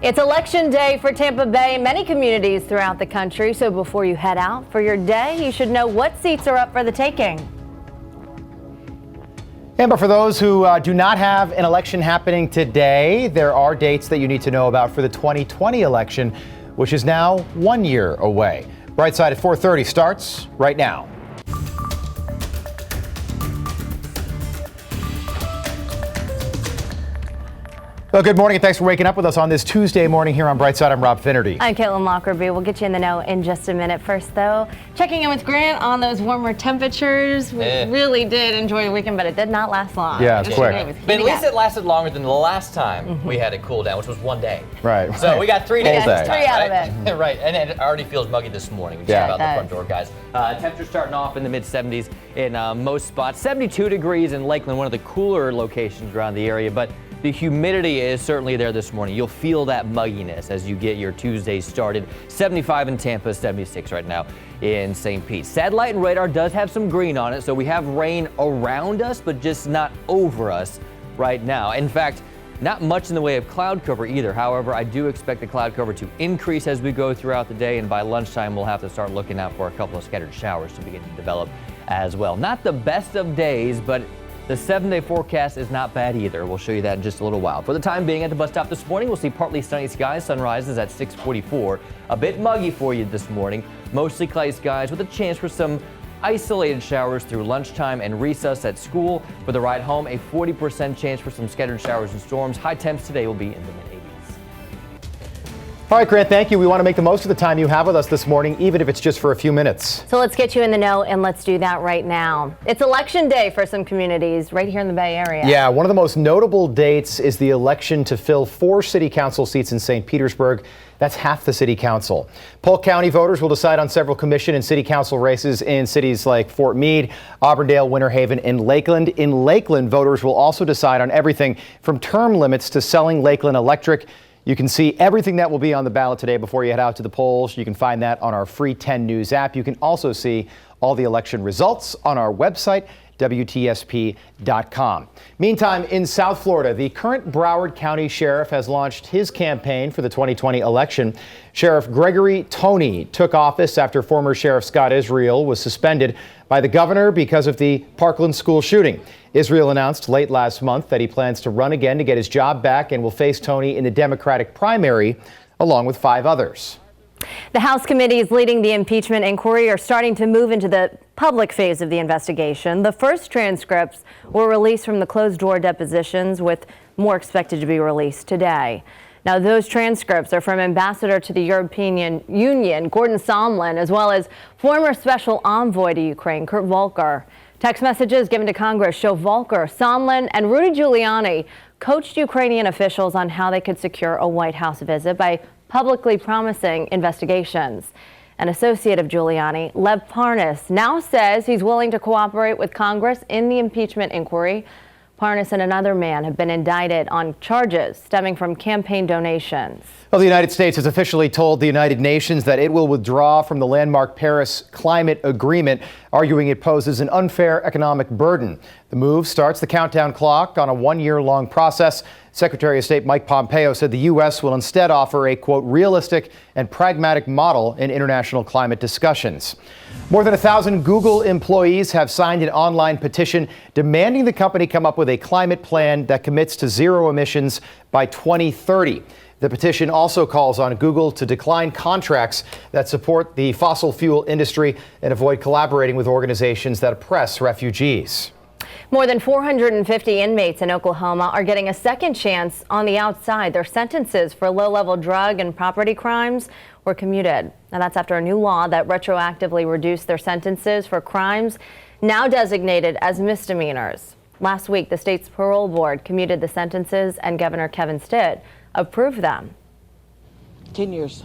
It's election day for Tampa Bay, many communities throughout the country. So before you head out for your day, you should know what seats are up for the taking. Amber, for those who do not have an election happening today, there are dates that you need to know about for the 2020 election, which is now 1 year away. Bright Side at 4:30 starts right now. Well, good morning and thanks for waking up with us on this Tuesday morning here on Brightside. I'm Rob Finnerty. I'm Caitlin Lockerbie. We'll get you in the know in just a minute. First, though, checking in with Grant on those warmer temperatures. We really did enjoy the weekend, but it did not last long. Yeah, it's quick. But at least it lasted longer than the last time we had it cool down, which was 1 day. Right. So we got 3 days this time, three out of it. Right, and it already feels muggy this morning. We chat about the front door, guys. Temperatures starting off in the mid-70s in most spots. 72 degrees in Lakeland, one of the cooler locations around the area, but the humidity is certainly there this morning. You'll feel that mugginess as you get your Tuesday started. 75 in Tampa, 76 right now in St. Pete. Satellite and radar does have some green on it, so we have rain around us, but just not over us right now. In fact, not much in the way of cloud cover either. However, I do expect the cloud cover to increase as we go throughout the day, and by lunchtime, we'll have to start looking out for a couple of scattered showers to begin to develop as well. Not the best of days, but the 7-day forecast is not bad either. We'll show you that in just a little while. For the time being, at the bus stop this morning, we'll see partly sunny skies. Sunrise is at 6:44. A bit muggy for you this morning. Mostly cloudy skies with a chance for some isolated showers through lunchtime and recess at school. For the ride home, a 40% chance for some scattered showers and storms. High temps today will be in the mid-80s. All right, Grant, thank you. We want to make the most of the time you have with us this morning, even if it's just for a few minutes. So let's get you in the know, and let's do that right now. It's election day for some communities right here in the Bay Area. Yeah, one of the most notable dates is the election to fill 4 city council seats in St. Petersburg. That's half the city council. Polk County voters will decide on several commission and city council races in cities like Fort Meade, Auburndale, Winter Haven, and Lakeland. In Lakeland, voters will also decide on everything from term limits to selling Lakeland Electric. You can see everything that will be on the ballot today before you head out to the polls. You can find that on our free 10 News app. You can also see all the election results on our website, WTSP.com. Meantime, in South Florida, the current Broward County Sheriff has launched his campaign for the 2020 election. Sheriff Gregory Toney took office after former Sheriff Scott Israel was suspended by the governor because of the Parkland school shooting. Israel announced late last month that he plans to run again to get his job back and will face Toney in the Democratic primary along with 5 others. The House committees leading the impeachment inquiry are starting to move into the public phase of the investigation. The first transcripts were released from the closed-door depositions, with more expected to be released today. Now, those transcripts are from Ambassador to the European Union, Gordon Sondland, as well as former Special Envoy to Ukraine, Kurt Volker. Text messages given to Congress show Volker, Sondland, and Rudy Giuliani coached Ukrainian officials on how they could secure a White House visit by publicly promising investigations. An associate of Giuliani, Lev Parnas, now says he's willing to cooperate with Congress in the impeachment inquiry. Parnas and another man have been indicted on charges stemming from campaign donations. Well, the United States has officially told the United Nations that it will withdraw from the landmark Paris Climate Agreement, arguing it poses an unfair economic burden. The move starts the countdown clock on a 1-year-long process. Secretary of State Mike Pompeo said the U.S. will instead offer a, quote, realistic and pragmatic model in international climate discussions. More than 1,000 Google employees have signed an online petition demanding the company come up with a climate plan that commits to zero emissions by 2030. The petition also calls on Google to decline contracts that support the fossil fuel industry and avoid collaborating with organizations that oppress refugees. More than 450 inmates in Oklahoma are getting a second chance on the outside. Their sentences for low-level drug and property crimes were commuted. And that's after a new law that retroactively reduced their sentences for crimes now designated as misdemeanors. Last week, the state's parole board commuted the sentences, and Governor Kevin Stitt approved them. 10 years.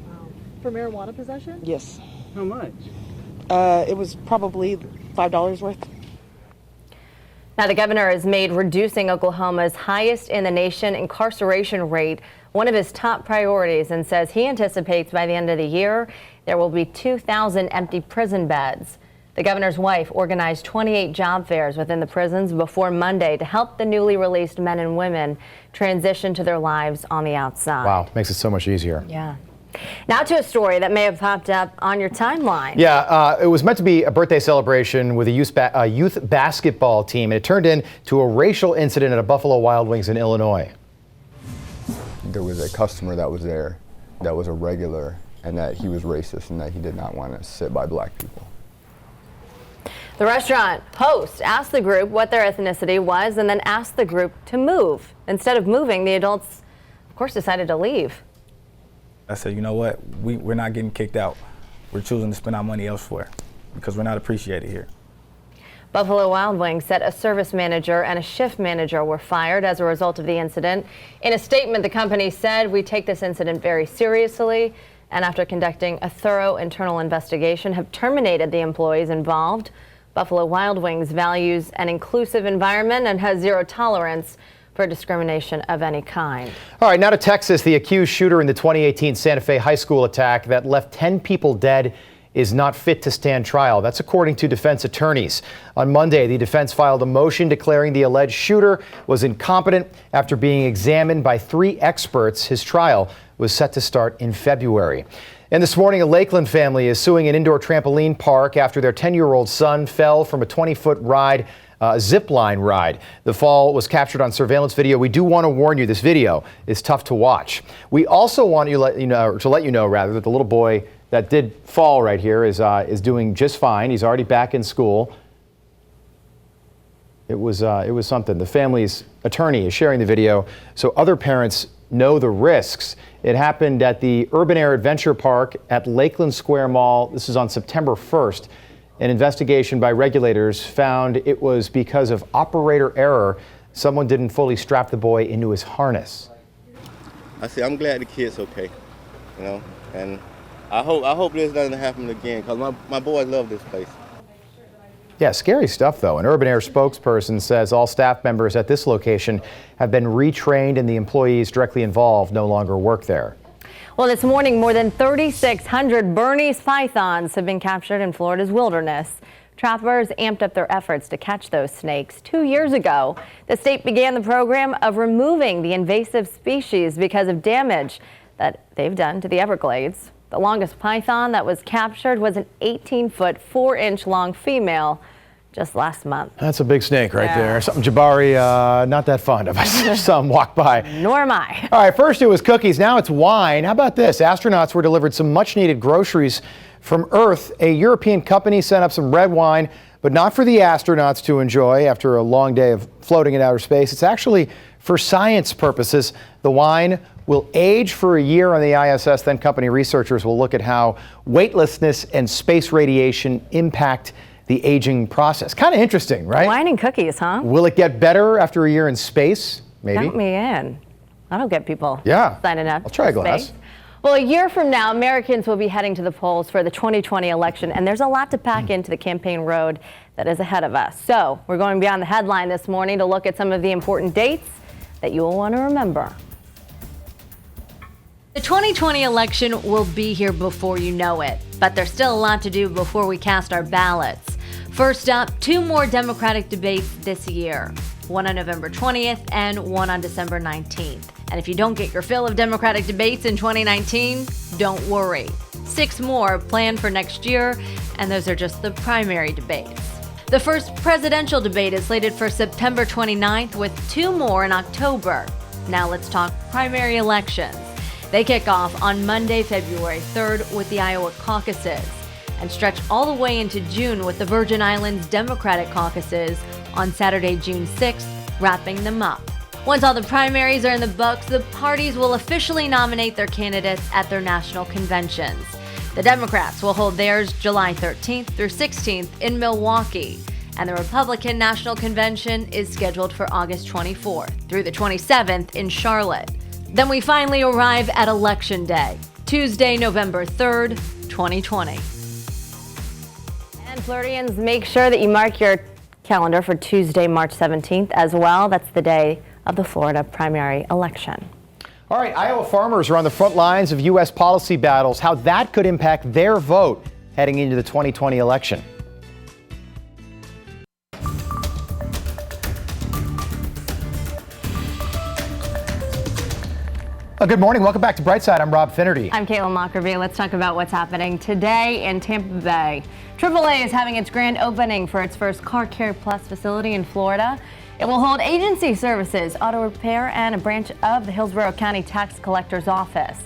Wow. For marijuana possession? Yes. How much? It was probably $5 worth. Now, the governor has made reducing Oklahoma's highest in the nation incarceration rate one of his top priorities, and says he anticipates by the end of the year there will be 2,000 empty prison beds. The governor's wife organized 28 job fairs within the prisons before Monday to help the newly released men and women transition to their lives on the outside. Wow, makes it so much easier. Yeah. Now to a story that may have popped up on your timeline. Yeah, it was meant to be a birthday celebration with a youth basketball team, and it turned into a racial incident at a Buffalo Wild Wings in Illinois. There was a customer that was there that was a regular, and that he was racist and that he did not want to sit by black people. The restaurant host asked the group what their ethnicity was and then asked the group to move. Instead of moving, the adults, of course, decided to leave. I said, you know what, we're not getting kicked out. We're choosing to spend our money elsewhere because we're not appreciated here. Buffalo Wild Wings said a service manager and a shift manager were fired as a result of the incident. In a statement, the company said, "We take this incident very seriously, and after conducting a thorough internal investigation, have terminated the employees involved." Buffalo Wild Wings values an inclusive environment and has zero tolerance for discrimination of any kind. All right, now to Texas. The accused shooter in the 2018 Santa Fe high school attack that left 10 people dead is not fit to stand trial. That's according to defense attorneys. On Monday, the defense filed a motion declaring the alleged shooter was incompetent after being examined by 3 experts. His trial was set to start in February. And this morning, a Lakeland family is suing an indoor trampoline park after their 10-year-old son fell from a 20-foot ride, zip line ride. The fall was captured on surveillance video. We do want to warn you, this video is tough to watch. We also want to let you know that the little boy that did fall right here is doing just fine. He's already back in school. It was something. The family's attorney is sharing the video so other parents know the risks. It happened at the Urban Air Adventure Park at Lakeland Square Mall. This is on September 1st. An investigation by regulators found it was because of operator error. Someone didn't fully strap the boy into his harness. I'm glad the kid's okay, and I hope this doesn't happen again, because my boys love this place. Yeah, scary stuff, though. An Urban Air spokesperson says all staff members at this location have been retrained and the employees directly involved no longer work there. Well, this morning, more than 3,600 Bernese pythons have been captured in Florida's wilderness. Trappers amped up their efforts to catch those snakes. 2 years ago, the state began the program of removing the invasive species because of damage that they've done to the Everglades. The longest python that was captured was an 18-foot, 4-inch long female just last month. That's a big snake right there. Something Jabari not that fond of. I saw him walk by. Nor am I. All right, first it was cookies, now it's wine. How about this? Astronauts were delivered some much-needed groceries from Earth. A European company sent up some red wine, but not for the astronauts to enjoy after a long day of floating in outer space. It's actually for science purposes. The wine will age for a year on the ISS. Then company researchers will look at how weightlessness and space radiation impact the aging process. Kind of interesting, right? Wine and cookies, huh? Will it get better after a year in space? Maybe. Count me in. I don't get people signing up. I'll try a glass. Space. Well, a year from now, Americans will be heading to the polls for the 2020 election, and there's a lot to pack into the campaign road that is ahead of us. So we're going beyond the headline this morning to look at some of the important dates that you will want to remember. The 2020 election will be here before you know it, but there's still a lot to do before we cast our ballots. First up, 2 more Democratic debates this year, one on November 20th and one on December 19th. And if you don't get your fill of Democratic debates in 2019, don't worry. 6 more planned for next year, and those are just the primary debates. The first presidential debate is slated for September 29th with 2 more in October. Now let's talk primary elections. They kick off on Monday, February 3rd with the Iowa caucuses and stretch all the way into June with the Virgin Islands Democratic caucuses on Saturday, June 6th, wrapping them up. Once all the primaries are in the books, the parties will officially nominate their candidates at their national conventions. The Democrats will hold theirs July 13th through 16th in Milwaukee, and the Republican National Convention is scheduled for August 24th through the 27th in Charlotte. Then we finally arrive at Election Day, Tuesday, November 3rd, 2020. And Floridians, make sure that you mark your calendar for Tuesday, March 17th as well. That's the day of the Florida primary election. All right, Iowa farmers are on the front lines of U.S. policy battles, how that could impact their vote heading into the 2020 election. Good morning. Welcome back to Brightside. I'm Rob Finnerty. I'm Caitlin Lockerbie. Let's talk about what's happening today in Tampa Bay. AAA is having its grand opening for its first Car Care Plus facility in Florida. It will hold agency services, auto repair, and a branch of the Hillsborough County Tax Collector's Office.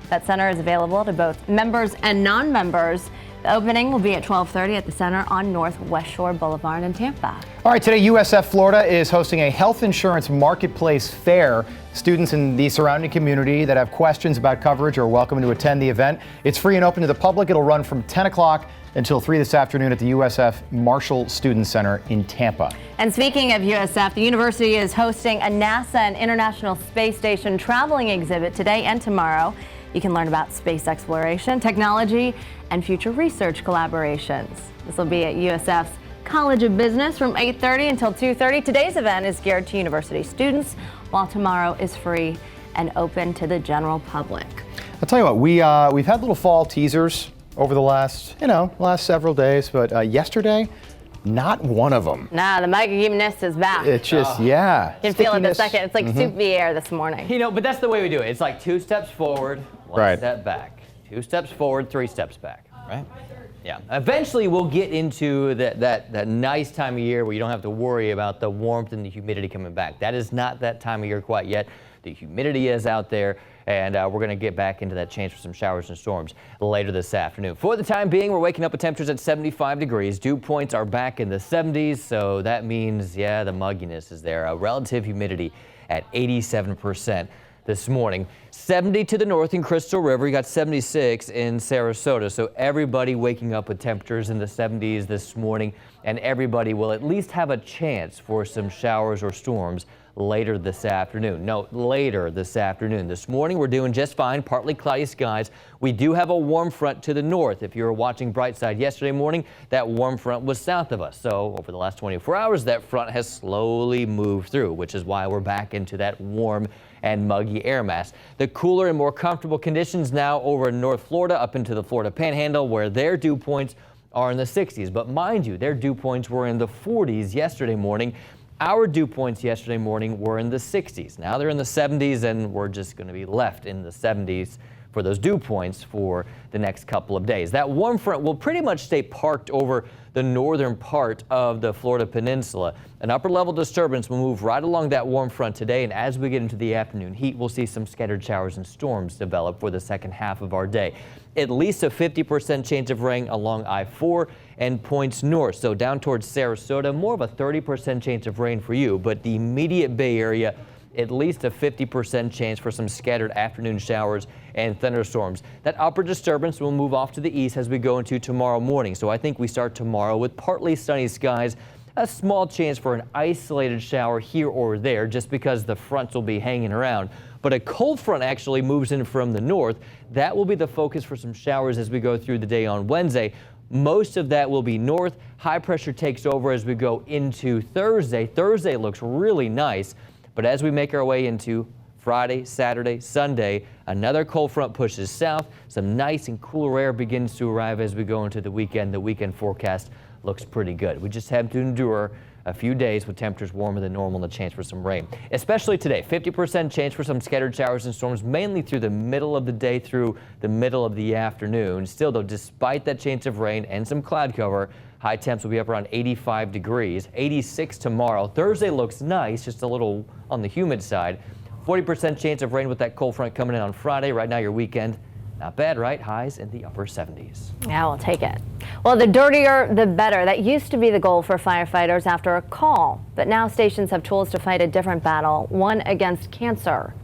That center is available to both members and non-members. The opening will be at 12:30 at the center on North West Shore Boulevard in Tampa. All right, today USF Florida is hosting a health insurance marketplace fair. Students in the surrounding community that have questions about coverage are welcome to attend the event. It's free and open to the public. It'll run from 10 o'clock until 3 this afternoon at the USF Marshall Student Center in Tampa. And speaking of USF, the university is hosting a NASA and International Space Station traveling exhibit today and tomorrow. You can learn about space exploration, technology, and future research collaborations. This will be at USF's College of Business from 8:30 until 2:30. Today's event is geared to university students, while tomorrow is free and open to the general public. I'll tell you what, we've had little fall teasers over the last several days, but yesterday, not one of them. Nah, the mugginess is back. It's just, yeah. You can feel it the stickiness. second. It's like soupy air this morning. You know, but that's the way we do it. It's like 2 steps forward, 1 step back. 2 steps forward, 3 steps back, right? Yeah. Eventually, we'll get into that nice time of year where you don't have to worry about the warmth and the humidity coming back. That is not that time of year quite yet. The humidity is out there, and we're going to get back into that chance for some showers and storms later this afternoon. For the time being, we're waking up with temperatures at 75 degrees. Dew points are back in the 70s, so that means, yeah, the mugginess is there. Relative humidity at 87%. This morning. 70 to the north in Crystal River. You got 76 in Sarasota. So everybody waking up with temperatures in the 70s this morning, and everybody will at least have a chance for some showers or storms later this afternoon. No, later this afternoon. This morning we're doing just fine, partly cloudy skies. We do have a warm front to the north. If you were watching Brightside yesterday morning, that warm front was south of us. So over the last 24 hours, that front has slowly moved through, which is why we're back into that warm and muggy air mass. The cooler and more comfortable conditions now over in North Florida, up into the Florida Panhandle, where their dew points are in the 60s. But mind you, their dew points were in the 40s yesterday morning. Our dew points yesterday morning were in the 60s. Now they're in the 70s, and we're just going to be left in the 70s for those dew points for the next couple of days. That warm front will pretty much stay parked over the northern part of the Florida Peninsula. An upper level disturbance will move right along that warm front today, and as we get into the afternoon heat, we'll see some scattered showers and storms develop for the second half of our day. At least a 50% chance of rain along I-4 and points north. So down towards Sarasota, more of a 30% chance of rain for you, but the immediate Bay Area, at least a 50% chance for some scattered afternoon showers and thunderstorms. That upper disturbance will move off to the east as we go into tomorrow morning. So I think we start tomorrow with partly sunny skies, a small chance for an isolated shower here or there just because the fronts will be hanging around. But a cold front actually moves in from the north. That will be the focus for some showers as we go through the day on Wednesday. Most of that will be north. High pressure takes over as we go into Thursday. Thursday looks really nice. But as we make our way into Friday, Saturday, Sunday, another cold front pushes south. Some nice and cooler air begins to arrive as we go into the weekend. The weekend forecast looks pretty good. We just have to endure a few days with temperatures warmer than normal and a chance for some rain, especially today. 50% chance for some scattered showers and storms, mainly through the middle of the day through the middle of the afternoon. Still, though, despite that chance of rain and some cloud cover, high temps will be up around 85 degrees, 86 tomorrow. Thursday looks nice, just a little on the humid side. 40% chance of rain with that cold front coming in on Friday. Right now, your weekend, not bad, right? Highs in the upper 70s. Yeah, we'll take it. Well, the dirtier, the better. That used to be the goal for firefighters after a call. But now stations have tools to fight a different battle, one against cancer.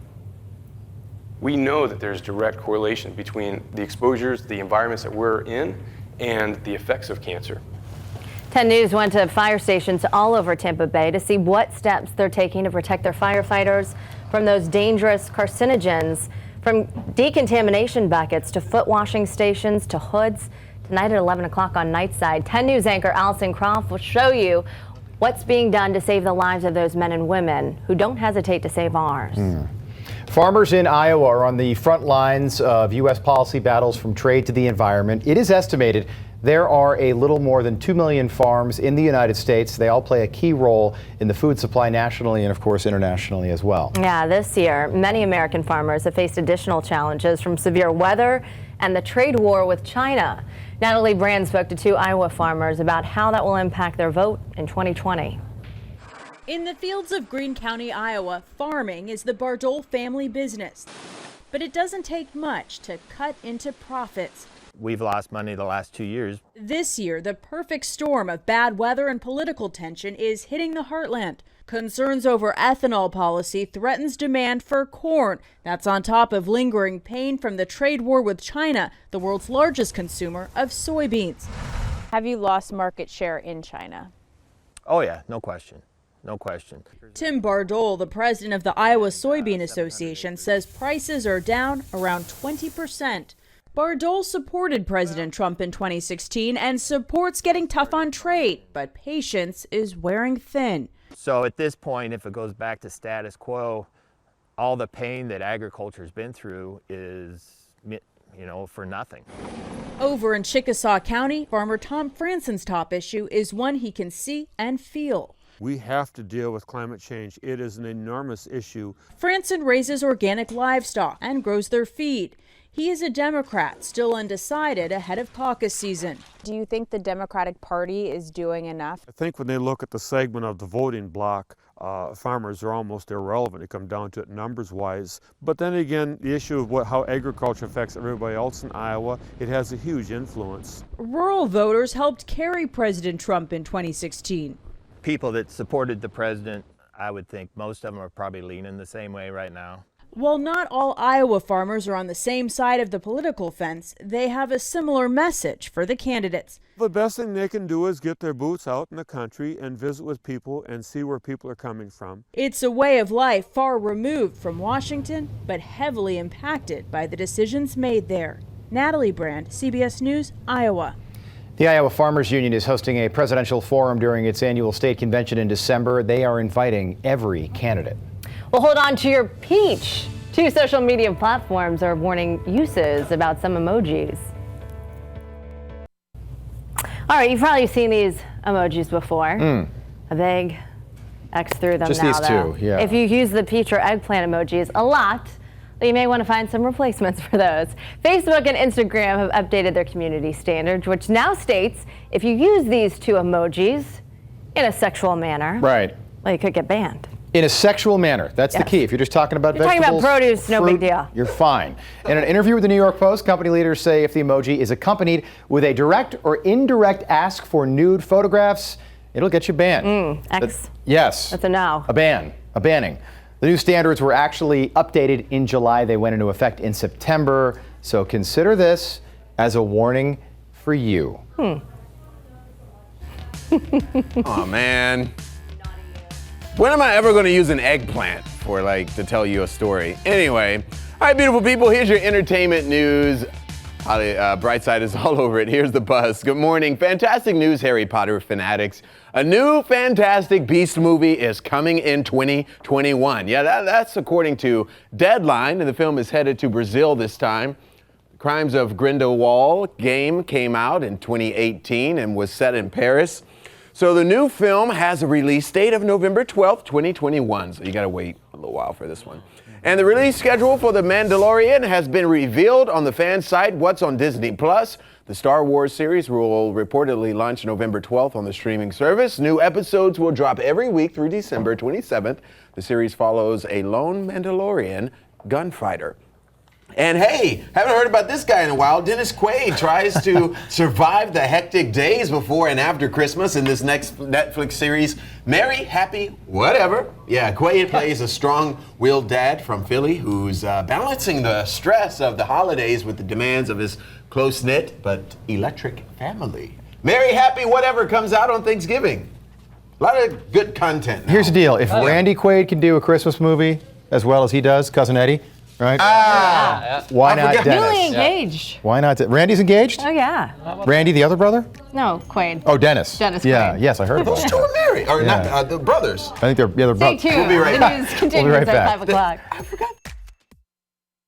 We know that there's direct correlation between the exposures, the environments that we're in, and the effects of cancer. 10 News went to fire stations all over Tampa Bay to see what steps they're taking to protect their firefighters from those dangerous carcinogens. From decontamination buckets to foot washing stations to hoods. Tonight at 11 o'clock on Nightside, 10 News anchor Allison Croft will show you what's being done to save the lives of those men and women who don't hesitate to save ours. Farmers in Iowa are on the front lines of U.S. policy battles from trade to the environment. It is estimated There are a little more than 2 million farms in the United States. They all play a key role in the food supply nationally and, of course, internationally as well. Yeah, this year, many American farmers have faced additional challenges from severe weather and the trade war with China. Natalie Brand spoke to 2 Iowa farmers about how that will impact their vote in 2020. In the fields of Greene County, Iowa, farming is the Bardole family business. But it doesn't take much to cut into profits. We've lost money the last 2 years. This year, the perfect storm of bad weather and political tension is hitting the heartland. Concerns over ethanol policy threatens demand for corn. That's on top of lingering pain from the trade war with China, the world's largest consumer of soybeans. Have you lost market share in China? Oh yeah, no question. No question. Tim Bardole, the president of the Iowa Soybean Association, says prices are down around 20%. Bardole supported President Trump in 2016 and supports getting tough on trade, but patience is wearing thin. So at this point, if it goes back to status quo, all the pain that agriculture's been through is, for nothing. Over in Chickasaw County, farmer Tom Franson's top issue is one he can see and feel. We have to deal with climate change. It is an enormous issue. Franson raises organic livestock and grows their feed. He is a Democrat, still undecided ahead of caucus season. Do you think the Democratic Party is doing enough? I think when they look at the segment of the voting bloc, farmers are almost irrelevant. It comes down to it numbers-wise. But then again, the issue of how agriculture affects everybody else in Iowa, it has a huge influence. Rural voters helped carry President Trump in 2016. People that supported the president, I would think most of them are probably leaning the same way right now. While not all Iowa farmers are on the same side of the political fence, they have a similar message for the candidates. The best thing they can do is get their boots out in the country and visit with people and see where people are coming from. It's a way of life far removed from Washington, but heavily impacted by the decisions made there. Natalie Brand, CBS News, Iowa. The Iowa Farmers Union is hosting a presidential forum during its annual state convention in December. They are inviting every candidate. Well, hold on to your peach. 2 social media platforms are warning uses about some emojis. All right, you've probably seen these emojis before. A big X through them. Just now, these though. 2, yeah. If you use the peach or eggplant emojis a lot, you may want to find some replacements for those. Facebook and Instagram have updated their community standards, which now states if you use these 2 emojis in a sexual manner, right, well, you could get banned. In a sexual manner. That's the key. If you're just talking about vegetables, talking about produce, no big deal. You're fine. In an interview with the New York Post, company leaders say if the emoji is accompanied with a direct or indirect ask for nude photographs, it'll get you banned. X. Yes. That's a no. A banning. The new standards were actually updated in July. They went into effect in September. So consider this as a warning for you. Oh man. When am I ever going to use an eggplant to tell you a story? Anyway, all right, beautiful people, here's your entertainment news. Brightside is all over it. Here's the buzz. Good morning. Fantastic news, Harry Potter fanatics. A new Fantastic Beasts movie is coming in 2021. Yeah, that's according to Deadline, and the film is headed to Brazil this time. Crimes of Grindelwald game came out in 2018 and was set in Paris. So the new film has a release date of November 12th, 2021. So you got to wait a little while for this one. And the release schedule for The Mandalorian has been revealed on the fan site What's on Disney Plus. The Star Wars series will reportedly launch November 12th on the streaming service. New episodes will drop every week through December 27th. The series follows a lone Mandalorian gunfighter. And hey, haven't heard about this guy in a while. Dennis Quaid tries to survive the hectic days before and after Christmas in this next Netflix series, Merry, Happy, Whatever. Yeah, Quaid plays a strong-willed dad from Philly who's balancing the stress of the holidays with the demands of his close-knit but electric family. Merry, Happy, Whatever comes out on Thanksgiving. A lot of good content now. Here's the deal. If Randy Quaid can do a Christmas movie as well as he does, Cousin Eddie, right? Why not Dennis? Newly engaged. Why not? Randy's engaged? Oh, yeah. Randy, the other brother? No, Quaid. Oh, Dennis. Dennis Yeah, Quaid. yes, I heard about Those that. two are married, or Yeah. not, the brothers. I think they're brothers. Stay tuned. We'll be right The back. news continues right at back. 5 o'clock. I forgot